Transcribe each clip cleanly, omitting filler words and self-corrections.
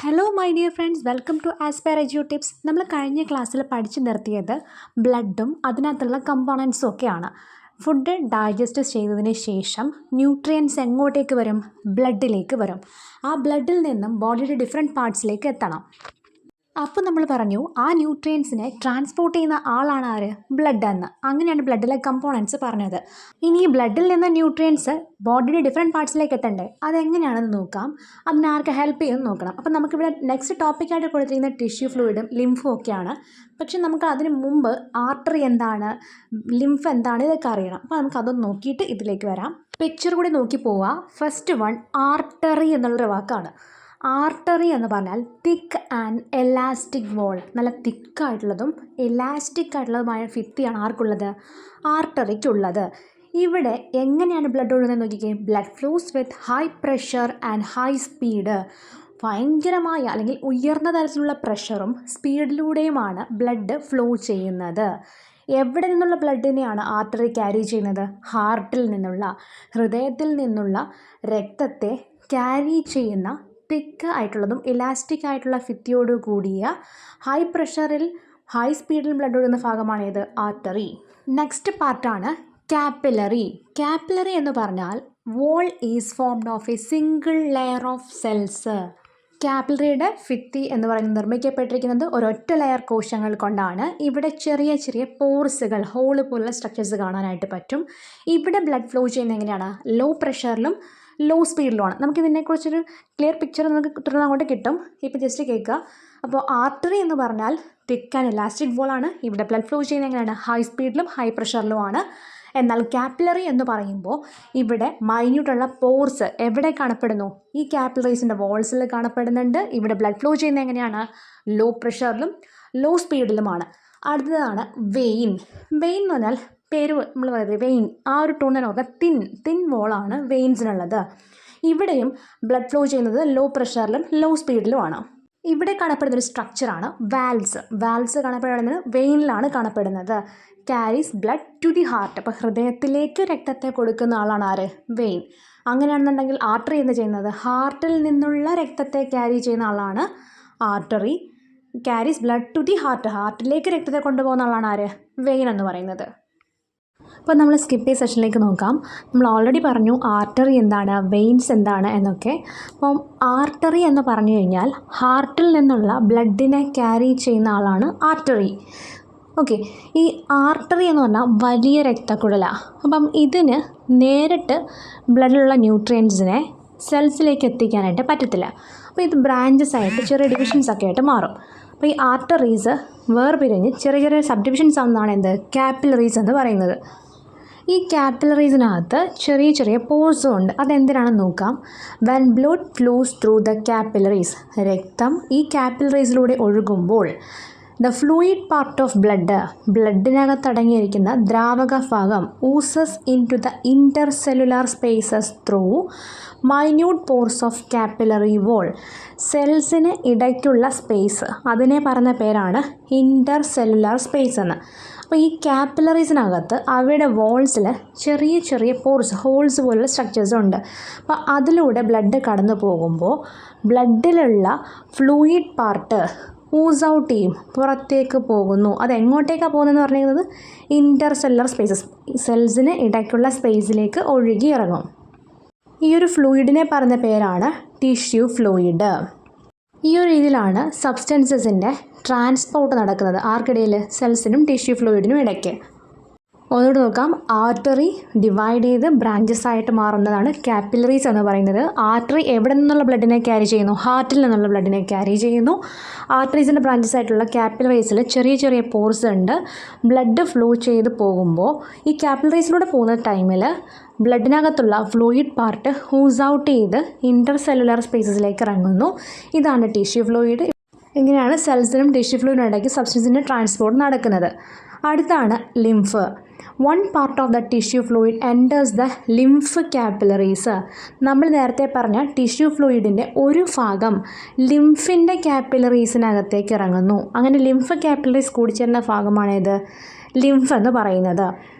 Hello my dear friends, welcome to Aspire Edu Tips. നമ്മൾ കഴിഞ്ഞ ക്ലാസ്സിൽ പഠിച്ചു നിർത്തിയത് ബ്ലഡും അതിനകത്തുള്ള കമ്പോണൻസും ഒക്കെയാണ്. ഫുഡ് ഡൈജസ്റ്റ് ചെയ്തതിന് ശേഷം ന്യൂട്രിയൻസ് എങ്ങോട്ടേക്ക് വരും? ബ്ലഡിലേക്ക് വരും. ആ ബ്ലഡിൽ നിന്നും ബോഡിയുടെ ഡിഫറെൻറ്റ് പാർട്സിലേക്ക് എത്തണം. അപ്പോൾ നമ്മൾ പറഞ്ഞു ആ ന്യൂട്രിയൻസിനെ ട്രാൻസ്പോർട്ട് ചെയ്യുന്ന ആളാണ് ആര്? ബ്ലഡ് എന്ന്. അങ്ങനെയാണ് ബ്ലഡിലെ കമ്പോണൻസ് പറഞ്ഞത്. ഇനി ഈ ബ്ലഡിൽ നിന്ന് ന്യൂട്രിയൻസ് ബോഡിയുടെ ഡിഫറെൻറ്റ് പാർട്സിലേക്ക് എത്തണ്ടേ? അതെങ്ങനെയാണെന്ന് നോക്കാം. അതിനാർക്ക് ഹെൽപ്പ് ചെയ്യുമെന്ന് നോക്കണം. അപ്പോൾ നമുക്കിവിടെ നെക്സ്റ്റ് ടോപ്പിക്കായിട്ട് കൊടുത്തിരിക്കുന്ന ടിഷ്യൂ ഫ്ലൂയിഡും ലിംഫും ഒക്കെയാണ്. പക്ഷെ നമുക്ക് അതിന് മുമ്പ് ആർട്ടറി എന്താണ്, ലിംഫ് എന്താണ്, ഇതൊക്കെ അറിയണം. അപ്പോൾ നമുക്കതൊന്ന് നോക്കിയിട്ട് ഇതിലേക്ക് വരാം. പിക്ചർ കൂടി നോക്കി പോവുക. ഫസ്റ്റ് വൺ ആർട്ടറി എന്നുള്ളൊരു വാക്കാണ്. ആർട്ടറി എന്ന് പറഞ്ഞാൽ തിക്ക് ആൻഡ് എലാസ്റ്റിക് വോൾ. നല്ല തിക്കായിട്ടുള്ളതും എലാസ്റ്റിക് ആയിട്ടുള്ളതുമായ ഭിത്തിയാണ് ആർക്കുള്ളത്? ആർട്ടറിക്കുള്ളത്. ഇവിടെ എങ്ങനെയാണ് ബ്ലഡ് ഒഴുകുന്നത് നോക്കിക്കേ. Blood flows with high pressure and high speed. ഭയങ്കരമായ അല്ലെങ്കിൽ ഉയർന്ന തരത്തിലുള്ള പ്രഷറും സ്പീഡിലൂടെയുമാണ് ബ്ലഡ് ഫ്ലോ ചെയ്യുന്നത്. എവിടെ നിന്നുള്ള ബ്ലഡിനെയാണ് ആർട്ടറി ക്യാരി ചെയ്യുന്നത്? ഹാർട്ടിൽ നിന്നുള്ള, ഹൃദയത്തിൽ നിന്നുള്ള രക്തത്തെ ക്യാരി ചെയ്യുന്ന തിക്ക് ആയിട്ടുള്ളതും ഇലാസ്റ്റിക് ആയിട്ടുള്ള ഭിത്തിയോട് കൂടിയ ഹൈ പ്രഷറിൽ ഹൈ സ്പീഡിൽ ബ്ലഡ് ഒഴുകുന്ന ഭാഗമാണേത്? ആർട്ടറി. നെക്സ്റ്റ് പാർട്ടാണ് കാപ്പിലറി. കാപ്പിലറി എന്ന് പറഞ്ഞാൽ wall is formed of a single layer of cells. കാപ്പിലറിയുടെ ഭിത്തി എന്ന് പറയുന്നത് നിർമ്മിക്കപ്പെട്ടിരിക്കുന്നത് ഒരൊറ്റ ലെയർ കോശങ്ങൾ കൊണ്ടാണ്. ഇവിടെ ചെറിയ ചെറിയ പോർസുകൾ, ഹോള് പോലുള്ള സ്ട്രക്ചേഴ്സ് കാണാനായിട്ട് പറ്റും. ഇവിടെ ബ്ലഡ് ഫ്ലോ ചെയ്യുന്നത് എങ്ങനെയാണ്? ലോ പ്രഷറിലും ലോ സ്പീഡിലുമാണ്. നമുക്കിതിനെക്കുറിച്ചൊരു ക്ലിയർ പിക്ചർ നമുക്ക് തുടർന്ന് അങ്ങോട്ട് കിട്ടും. ഇപ്പോൾ ജസ്റ്റ് കേൾക്കുക. അപ്പോൾ ആർട്ടറി എന്ന് പറഞ്ഞാൽ തിക്ക് ആൻഡ് ഇലാസ്റ്റിക് വോളാണ്. ഇവിടെ ബ്ലഡ് ഫ്ലോ ചെയ്യുന്നത് എങ്ങനെയാണ്? ഹൈ സ്പീഡിലും ഹൈ പ്രഷറിലുമാണ്. എന്നാൽ കാപ്പിലറി എന്ന് പറയുമ്പോൾ ഇവിടെ മൈന്യൂട്ടുള്ള പോർസ് എവിടെ കാണപ്പെടുന്നു? ഈ കാപ്പിലറീസിൻ്റെ വോൾസിൽ കാണപ്പെടുന്നുണ്ട്. ഇവിടെ ബ്ലഡ് ഫ്ലോ ചെയ്യുന്നത് എങ്ങനെയാണ്? ലോ പ്രഷറിലും ലോ സ്പീഡിലുമാണ്. അടുത്തതാണ് വെയിൻ. വെയിൻ എന്ന് പറഞ്ഞാൽ പേര് നമ്മൾ പറയുന്നത് വെയിൻ, ആ ഒരു ടൂണിനെ നോക്കുക. തിൻ വോളാണ് വെയിൻസിനുള്ളത്. ഇവിടെയും ബ്ലഡ് ഫ്ലോ ചെയ്യുന്നത് ലോ പ്രഷറിലും ലോ സ്പീഡിലുമാണ്. ഇവിടെ കാണപ്പെടുന്നൊരു സ്ട്രക്ചറാണ് വാൽവ്സ്. വാൽവ്സ് കാണപ്പെടുന്നത് വെയിനിലാണ് കാണപ്പെടുന്നത്. Carries blood to the heart. അപ്പോൾ ഹൃദയത്തിലേക്ക് രക്തത്തെ കൊടുക്കുന്ന ആളാണ് ആര്? വെയിൻ. അങ്ങനെയാണെന്നുണ്ടെങ്കിൽ ആർട്ടറി എന്ന് ചെയ്യുന്നത് ഹാർട്ടിൽ നിന്നുള്ള രക്തത്തെ ക്യാരി ചെയ്യുന്ന ആളാണ് artery. Carries blood to the heart. ഹാർട്ടിലേക്ക് രക്തത്തെ കൊണ്ടുപോകുന്ന ആളാണ് ആര്? വെയിൻ എന്ന് പറയുന്നത്. അപ്പോൾ നമ്മൾ സ്കിപ്പ് ചെയ്ത സെഷനിലേക്ക് നോക്കാം. നമ്മൾ ഓൾറെഡി പറഞ്ഞു ആർട്ടറി എന്താണ്, വെയിൻസ് എന്താണ് എന്നൊക്കെ. അപ്പം ആർട്ടറി എന്ന് പറഞ്ഞു കഴിഞ്ഞാൽ ഹാർട്ടിൽ നിന്നുള്ള ബ്ലഡിനെ ക്യാരി ചെയ്യുന്ന ആളാണ് ആർട്ടറി. ഓക്കെ, ഈ ആർട്ടറി എന്ന് പറഞ്ഞാൽ വലിയ രക്തക്കുഴലാണ്. അപ്പം ഇതിന് നേരിട്ട് ബ്ലഡിലുള്ള ന്യൂട്രിയൻസിനെ സെൽസിലേക്ക് എത്തിക്കാനായിട്ട് പറ്റത്തില്ല. അപ്പോൾ ഇത് ബ്രാഞ്ചസ് ആയിട്ട് ചെറിയ ഡിവിഷൻസ് ഒക്കെ ആയിട്ട് മാറും. അപ്പോൾ ഈ ആർട്ടറീസ് വേർപിരിഞ്ഞ് ചെറിയ ചെറിയ സബ് ഡിവിഷൻസ് ആണെന്നാണ് എന്ത്? കാപ്പിലറീസ് എന്ന് പറയുന്നത്. ഈ കാപ്പിലറീസിനകത്ത് ചെറിയ ചെറിയ പോർസും ഉണ്ട്. അതെന്തിനാണെന്ന് നോക്കാം. When blood flows through the capillaries. രക്തം ഈ കാപ്പിലറീസിലൂടെ ഒഴുകുമ്പോൾ ദ ഫ്ലൂയിഡ് പാർട്ട് ഓഫ് ബ്ലഡിനകത്ത് അടങ്ങിയിരിക്കുന്ന ദ്രാവക ഭാഗം oozes into the intercellular spaces through minute pores of capillary wall. സെൽസിന് ഇടയ്ക്കുള്ള സ്പേസ്, അതിനെ പറഞ്ഞ പേരാണ് ഇൻ്റർസെല്ലുലാർ സ്പേസ് എന്ന്. അപ്പോൾ ഈ കാപ്പിലറീസിനകത്ത് അവയുടെ വോൾസിൽ ചെറിയ ചെറിയ പോർസ്, ഹോൾസ് പോലുള്ള സ്ട്രക്ചേഴ്സ് ഉണ്ട്. അപ്പോൾ അതിലൂടെ ബ്ലഡ് കടന്നു പോകുമ്പോൾ ബ്ലഡിലുള്ള ഫ്ലൂയിഡ് പാർട്ട് ഊസ് ഔട്ട് ചെയ്യും, പുറത്തേക്ക് പോകുന്നു. അതെങ്ങോട്ടേക്കാണ് പോകുന്നതെന്ന് പറഞ്ഞിരുന്നത്? ഇൻ്റർസെല്ലുലാർ സ്പേസസ്, സെൽസിന് ഇടയ്ക്കുള്ള സ്പേസിലേക്ക് ഒഴുകി ഇറങ്ങും. ഈ ഒരു ഫ്ലൂയിഡിനെ പറഞ്ഞ പേരാണ് ടിഷ്യൂ ഫ്ലൂയിഡ്. ഈ ഒരു രീതിയിലാണ് സബ്സ്റ്റൻസസിൻ്റെ ട്രാൻസ്പോർട്ട് നടക്കുന്നത്. ആർക്കിടയിൽ? സെൽസിനും ടിഷ്യൂ ഫ്ലൂയിഡിനും ഇടയ്ക്ക്. ഒന്നുകൂടി നോക്കാം. ആർട്ടറി ഡിവൈഡ് ചെയ്ത് ബ്രാഞ്ചസ് ആയിട്ട് മാറുന്നതാണ് കാപ്പിലറീസ് എന്ന് പറയുന്നത്. ആർട്ടറി എവിടെ നിന്നുള്ള ബ്ലഡിനെ ക്യാരി ചെയ്യുന്നു? ഹാർട്ടിൽ നിന്നുള്ള ബ്ലഡിനെ ക്യാരി ചെയ്യുന്നു. ആർട്ടറീസിൻ്റെ ബ്രാഞ്ചസ് ആയിട്ടുള്ള കാപ്പിലറീസിൽ ചെറിയ ചെറിയ പോർസ് ഉണ്ട്. ബ്ലഡ് ഫ്ലോ ചെയ്ത് പോകുമ്പോൾ ഈ കാപ്പിലറീസിലൂടെ പോകുന്ന ടൈമിൽ ബ്ലഡിനകത്തുള്ള ഫ്ലൂയിഡ് പാർട്ട് ഹൂസ് ഔട്ട് ചെയ്ത് ഇൻ്റർസെല്ലുലാർ സ്പേസസിലേക്ക് ഇറങ്ങുന്നു. ഇതാണ് ടിഷ്യൂ ഫ്ലൂയിഡ്. ഇങ്ങനെയാണ് സെൽസിനും ടിഷ്യൂ ഫ്ലൂയിഡിനും ഇടയ്ക്ക് സബ്സ്റ്റൻസിൻ്റെ ട്രാൻസ്പോർട്ട് നടക്കുന്നത്. അടുത്താണ് lymph. One part of the tissue fluid enters the lymph capillaries. നമ്മൾ നേരത്തെ പറഞ്ഞ ടിഷ്യൂ ഫ്ലൂയിഡിൻ്റെ ഒരു ഭാഗം ലിംഫിൻ്റെ കാപ്പിലറീസിനകത്തേക്ക് ഇറങ്ങുന്നു. അങ്ങനെ ലിംഫ് കാപ്പിലറീസ് കൂടിച്ചേരുന്ന ഭാഗമാണേത്? ലിംഫ് എന്ന് പറയുന്നത്.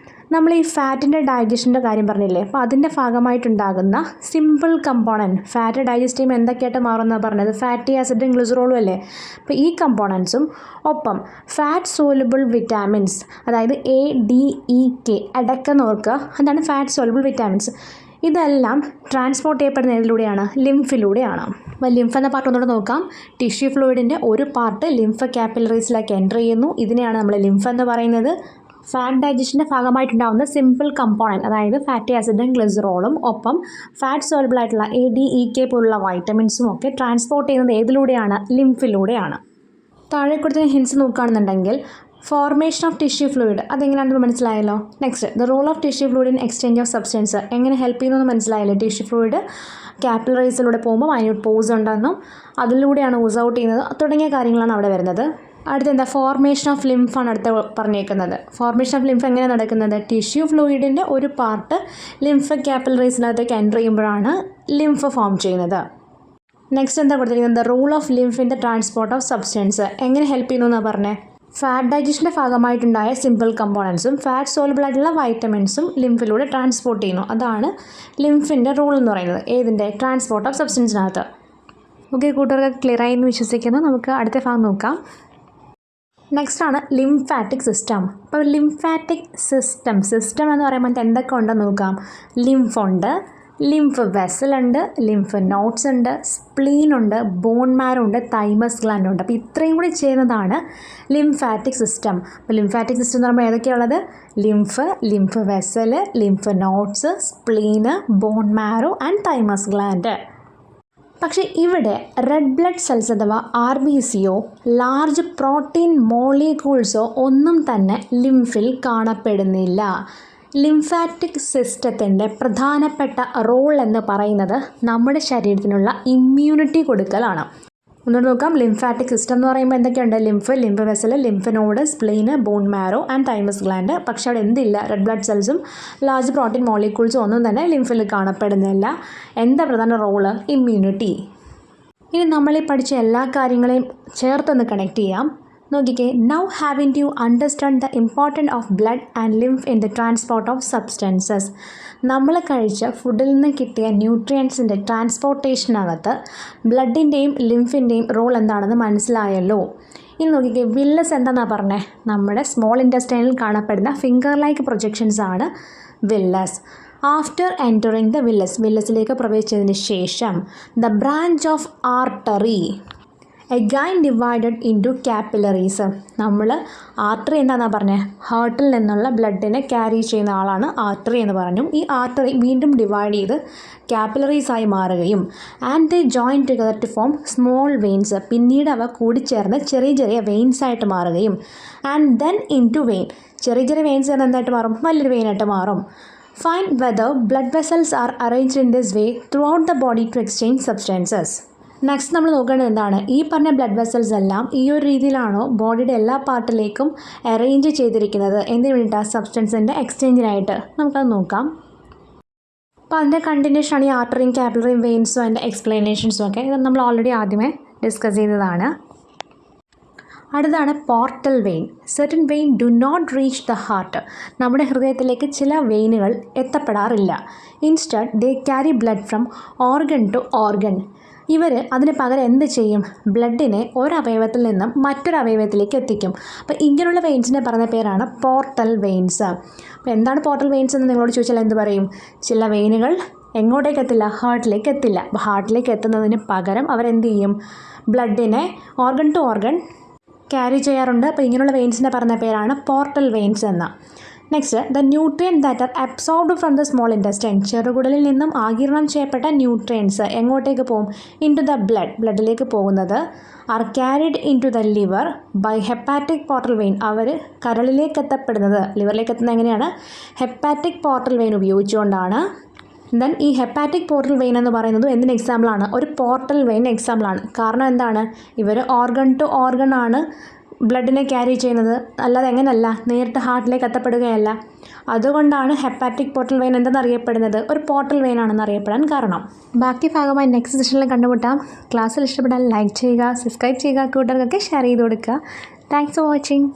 നമ്മൾ ഈ ഫാറ്റിൻ്റെ ഡൈജഷൻ്റെ കാര്യം പറഞ്ഞില്ലേ, അപ്പോൾ അതിൻ്റെ ഭാഗമായിട്ടുണ്ടാകുന്ന സിമ്പിൾ കമ്പോണൻറ്റ് ഫാറ്റ് ഡൈജസ്റ്റ് ചെയ്യുമ്പോൾ എന്തൊക്കെയായിട്ട് മാറുമെന്നാണ് പറഞ്ഞത്, ഫാറ്റി ആസിഡും ഗ്ലിസറോളും അല്ലേ. അപ്പോൾ ഈ കമ്പോണൻസും ഒപ്പം ഫാറ്റ് സോലുബിൾ വിറ്റാമിൻസ്, അതായത് ADEK അടക്കം ഓർക്കുക, അതാണ് ഫാറ്റ് സോലുബിൾ വിറ്റാമിൻസ്. ഇതെല്ലാം ട്രാൻസ്പോർട്ട് ചെയ്യപ്പെടുന്ന ഏതിലൂടെയാണ്, ലിംഫിലൂടെയാണ്. അപ്പോൾ ലിംഫ് എന്ന പാർട്ട് ഒന്നുകൂടെ നോക്കാം. ടിഷ്യൂ ഫ്ലൂയിഡിൻ്റെ ഒരു പാർട്ട് ലിംഫ് കാപ്പിലറീസിലേക്ക് എൻ്റർ ചെയ്യുന്നു. ഇതിനെയാണ് നമ്മൾ ലിംഫ് എന്ന് പറയുന്നത്. ഫാറ്റ് ഡൈജഷൻ്റെ ഭാഗമായിട്ടുണ്ടാകുന്ന സിമ്പിൾ കമ്പോണൻറ്റ്, അതായത് ഫാറ്റി ആസിഡും ഗ്ലിസറോളും ഒപ്പം ഫാറ്റ് സോൾബിൾ ആയിട്ടുള്ള ADEK പോലുള്ള വൈറ്റമിൻസും ഒക്കെ ട്രാൻസ്പോർട്ട് ചെയ്യുന്നത് ഏതിലൂടെയാണ്, ലിംഫിലൂടെയാണ്. താഴെ കൊടുത്ത ഹിൻസ് നോക്കുകയാണെന്നുണ്ടെങ്കിൽ ഫോർമേഷൻ ഓഫ് ടിഷ്യൂ ഫ്ലൂയിഡ് അതെങ്ങനെയാണെന്ന് മനസ്സിലായല്ലോ. Next the role of tissue fluid in exchange of substance എങ്ങനെ ഹെൽപ്പ് ചെയ്യുന്നതെന്ന് മനസ്സിലായല്ലോ. ടിഷ്യൂ ഫ്ലൂയിഡ് കാപ്പിലറീസിലൂടെ പോകുമ്പോൾ മൈന്യൂട്ട് പോസ് ഉണ്ടെന്നും അതിലൂടെയാണ് ഊസ് ഔട്ട് ചെയ്യുന്നത് തുടങ്ങിയ കാര്യങ്ങളാണ് അവിടെ വരുന്നത്. അടുത്തെന്താ, ഫോർമേഷൻ ഓഫ് ലിംഫാണ് അടുത്ത് പറഞ്ഞേക്കുന്നത്. ഫോർമേഷൻ ഓഫ് ലിംഫ് എങ്ങനെ നടക്കുന്നത്, ടിഷ്യൂ ഫ്ലൂയിഡിൻ്റെ ഒരു പാർട്ട് ലിംഫ് കാപ്പിലറീസിനകത്തേക്ക് എൻ്റർ ചെയ്യുമ്പോഴാണ് ലിംഫ് ഫോം ചെയ്യുന്നത്. നെക്സ്റ്റ് എന്താ കൊടുത്തിരിക്കുന്നത്, role of lymph in the transport of substance എങ്ങനെ ഹെൽപ്പ് ചെയ്യുന്നു എന്നാണ് പറഞ്ഞത്. ഫാറ്റ് ഡൈജഷൻ്റെ ഭാഗമായിട്ടുണ്ടായ സിമ്പിൾ കമ്പോണൻസും ഫാറ്റ് സോൾബിൾ ആയിട്ടുള്ള വൈറ്റമിൻസും ലിംഫിലൂടെ ട്രാൻസ്പോർട്ട് ചെയ്യുന്നു. അതാണ് ലിംഫിൻ്റെ റോൾ എന്ന് പറയുന്നത്, ഏതിൻ്റെ, ട്രാൻസ്പോർട്ട് ഓഫ് സബ്സ്റ്റൻസിനകത്ത്. ഓക്കെ, കൂട്ടുകാർക്ക് ക്ലിയർ ആയി എന്ന് വിശ്വസിക്കുന്നു. നമുക്ക് അടുത്ത ഭാഗം നോക്കാം. നെക്സ്റ്റ് ആണ് ലിംഫാറ്റിക് സിസ്റ്റം. അപ്പോൾ ലിംഫാറ്റിക് സിസ്റ്റം എന്ന് പറയുമ്പോൾ എന്തൊക്കെ ഉണ്ടെന്ന് നോക്കാം. ലിംഫുണ്ട്, ലിംഫ് വെസലുണ്ട്, ലിംഫ് നോട്ട്സ് ഉണ്ട്, സ്പ്ലീൻ ഉണ്ട്, ബോൺ മാരോ ഉണ്ട്, തൈമസ് ഗ്ലാൻഡ് ഉണ്ട്. അപ്പോൾ ഇത്രയും കൂടി ചെയ്യുന്നതാണ് ലിംഫാറ്റിക് സിസ്റ്റം. അപ്പോൾ ലിംഫാറ്റിക് സിസ്റ്റം എന്ന് പറയുമ്പോൾ ഏതൊക്കെയുള്ളത്, lymph vessel, lymph nodes, spleen, bone marrow and thymus gland. പക്ഷേ ഇവിടെ റെഡ് ബ്ലഡ് സെൽസ് അഥവാ RBCയോ ലാർജ് പ്രോട്ടീൻ മോളിക്യൂൾസോ ഒന്നും തന്നെ ലിംഫിൽ കാണപ്പെടുന്നില്ല. ലിംഫാറ്റിക് സിസ്റ്റത്തിൻ്റെ പ്രധാനപ്പെട്ട റോൾ എന്ന് പറയുന്നത് നമ്മുടെ ശരീരത്തിനുള്ള ഇമ്മ്യൂണിറ്റി കൊടുക്കലാണ്. ഒന്നുകൂടെ നോക്കാം. ലിംഫാറ്റിക് സിസ്റ്റം എന്ന് പറയുമ്പോൾ എന്തൊക്കെയുണ്ട്, lymph vessel, lymph node, spleen, bone marrow and thymus gland. പക്ഷേ അവിടെ എന്തില്ല, റെഡ് ബ്ലഡ് സെൽസും ലാർജ് പ്രോട്ടീൻ മോളിക്യൂൾസും ഒന്നും തന്നെ ലിംഫിൽ കാണപ്പെടുന്നില്ല. എന്താ പ്രധാന റോള്, ഇമ്മ്യൂണിറ്റി. ഇനി നമ്മളീ പഠിച്ച എല്ലാ കാര്യങ്ങളെയും ചേർത്തൊന്ന് കണക്ട് ചെയ്യാം. നോക്കിക്കേ, now having you understand the important of blood and lymph in the transport of substances. നമ്മൾ കഴിച്ച ഫുഡിൽ നിന്ന് കിട്ടിയ ന്യൂട്രിയൻസിൻ്റെ ട്രാൻസ്പോർട്ടേഷനകത്ത് ബ്ലഡിൻ്റെയും ലിംഫിൻ്റെയും റോൾ എന്താണെന്ന് മനസ്സിലായല്ലോ. ഇനി നോക്കിക്കേ, വില്ലസ് എന്താണെന്നാണ് പറഞ്ഞത്, നമ്മുടെ സ്മോൾ ഇൻറ്റസ്റ്റൈനിൽ കാണപ്പെടുന്ന ഫിംഗർ ലൈക്ക് പ്രൊജക്ഷൻസ് ആണ് വില്ലസ്. ആഫ്റ്റർ എൻറ്ററിങ് ദ വില്ലസിലേക്ക് പ്രവേശിച്ചതിന് ശേഷം the branch of artery again divided into capillaries. നമ്മൾ ആർട്ടറി എന്താണെന്നാണ് പറഞ്ഞത്, ഹാർട്ടിൽ നിന്നുള്ള ബ്ലഡിനെ ക്യാരി ചെയ്യുന്ന ആളാണ് ആർട്ടറി എന്ന് പറഞ്ഞു. ഈ ആർട്ടറി വീണ്ടും ഡിവൈഡ് ചെയ്ത് കാപ്പിലറീസായി മാറുകയും and they join together to form small veins. പിന്നീട് അവ കൂടിച്ചേർന്ന് ചെറിയ ചെറിയ വെയിൻസ് ആയിട്ട് മാറുകയും and then into vein. ചെറിയ ചെറിയ വെയിൻസ് എന്തായിട്ട് മാറും, വലിയൊരു വെയിനായിട്ട് മാറും. Find whether blood vessels are arranged in this way throughout the body to exchange substances. Next നമ്മൾ നോക്കേണ്ടത് എന്താണ്, ഈ പറഞ്ഞ ബ്ലഡ് വെസൽസ് എല്ലാം ഈ ഒരു രീതിയിലാണോ ബോഡിയുടെ എല്ലാ പാർട്ടിലേക്കും അറേഞ്ച് ചെയ്തിരിക്കുന്നത്, എന്തിനു വേണ്ടിയിട്ടാണ്, സബ്സ്റ്റൻസിൻ്റെ എക്സ്ചേഞ്ചിനായിട്ട്. നമുക്കത് നോക്കാം. അപ്പോൾ അതിൻ്റെ കണ്ടിന്യൂഷനാണ് ഈ ആർട്ടറിയും കാപ്പിലറിയും വെയിൻസും അതിൻ്റെ എക്സ്പ്ലനേഷൻസും ഒക്കെ. ഇത് നമ്മൾ ഓൾറെഡി ആദ്യമേ ഡിസ്കസ് ചെയ്തതാണ്. അടുത്താണ് portal vein. Certain vein do not reach the heart. നമ്മുടെ ഹൃദയത്തിലേക്ക് ചില വെയിനുകൾ എത്തപ്പെടാറില്ല. Instead they carry blood from organ to organ. ഇവർ അതിന് പകരം എന്ത് ചെയ്യും, ബ്ലഡിനെ ഒരവയവത്തിൽ നിന്നും മറ്റൊരു അവയവത്തിലേക്ക് എത്തിക്കും. അപ്പോൾ ഇങ്ങനെയുള്ള വെയിൻസിനെ പറഞ്ഞ പേരാണ് പോർട്ടൽ വെയിൻസ്. അപ്പോൾ എന്താണ് പോർട്ടൽ വെയിൻസ് എന്ന് നിങ്ങളോട് ചോദിച്ചാൽ എന്ത് പറയും, ചില വെയിനുകൾ എങ്ങോട്ടേക്ക് എത്തില്ല, ഹാർട്ടിലേക്ക് എത്തില്ല. അപ്പോൾ ഹാർട്ടിലേക്ക് എത്തുന്നതിന് പകരം അവരെന്ത് ചെയ്യും, ബ്ലഡിനെ ഓർഗൻ ടു ഓർഗൻ ക്യാരി ചെയ്യാറുണ്ട്. അപ്പോൾ ഇങ്ങനെയുള്ള വെയിൻസിനെ പറഞ്ഞ പേരാണ് പോർട്ടൽ വെയിൻസ് എന്ന. Next, the nutrient that are absorbed from the small intestine. ചെറുകുടലിൽ നിന്നും ആഗിരണം ചെയ്യപ്പെട്ട ന്യൂട്രിയൻസ് എങ്ങോട്ടേക്ക് പോകും, ഇൻ ടു ദ ബ്ലഡിലേക്ക് പോകുന്നത്. Are carried into the liver by hepatic portal vein. അവർ കരളിലേക്ക് എത്തപ്പെടുന്നത്, ലിവറിലേക്ക് എത്തുന്നത് എങ്ങനെയാണ്, ഹെപ്പാറ്റിക് പോർട്ടൽ വെയിൻ ഉപയോഗിച്ചുകൊണ്ടാണ്. ദെൻ ഈ ഹെപ്പാറ്റിക് പോർട്ടൽ വെയിൻ എന്ന് പറയുന്നത് എന്തിന് എക്സാമ്പിളാണ്, ഒരു പോർട്ടൽ വെയിൻ എക്സാമ്പിളാണ്. കാരണം എന്താണ്, ഇവർ ഓർഗൻ ടു ഓർഗൺ ആണ് ബ്ലഡിനെ ക്യാരി ചെയ്യുന്നത്, അല്ലാതെ എങ്ങനെയല്ല നേരിട്ട് ഹാർട്ടിലേക്ക് എത്തപ്പെടുകയല്ല. അതുകൊണ്ടാണ് ഹെപ്പാറ്റിക് പോർട്ടൽ വെയിൻ എന്തെന്നറിയപ്പെടുന്നത്, ഒരു പോർട്ടൽ വെയിൻ ആണെന്ന് അറിയപ്പെടാൻ കാരണം. ബാക്കി ഭാഗമായി നെക്സ്റ്റ് സെഷനിൽ കണ്ടുമുട്ടാം. ക്ലാസ്സിൽ ഇഷ്ടപ്പെട്ടാൽ ലൈക്ക് ചെയ്യുക, സബ്സ്ക്രൈബ് ചെയ്യുക, കൂട്ടുകാർക്കൊക്കെ ഷെയർ ചെയ്ത് കൊടുക്കുക. Thanks for watching.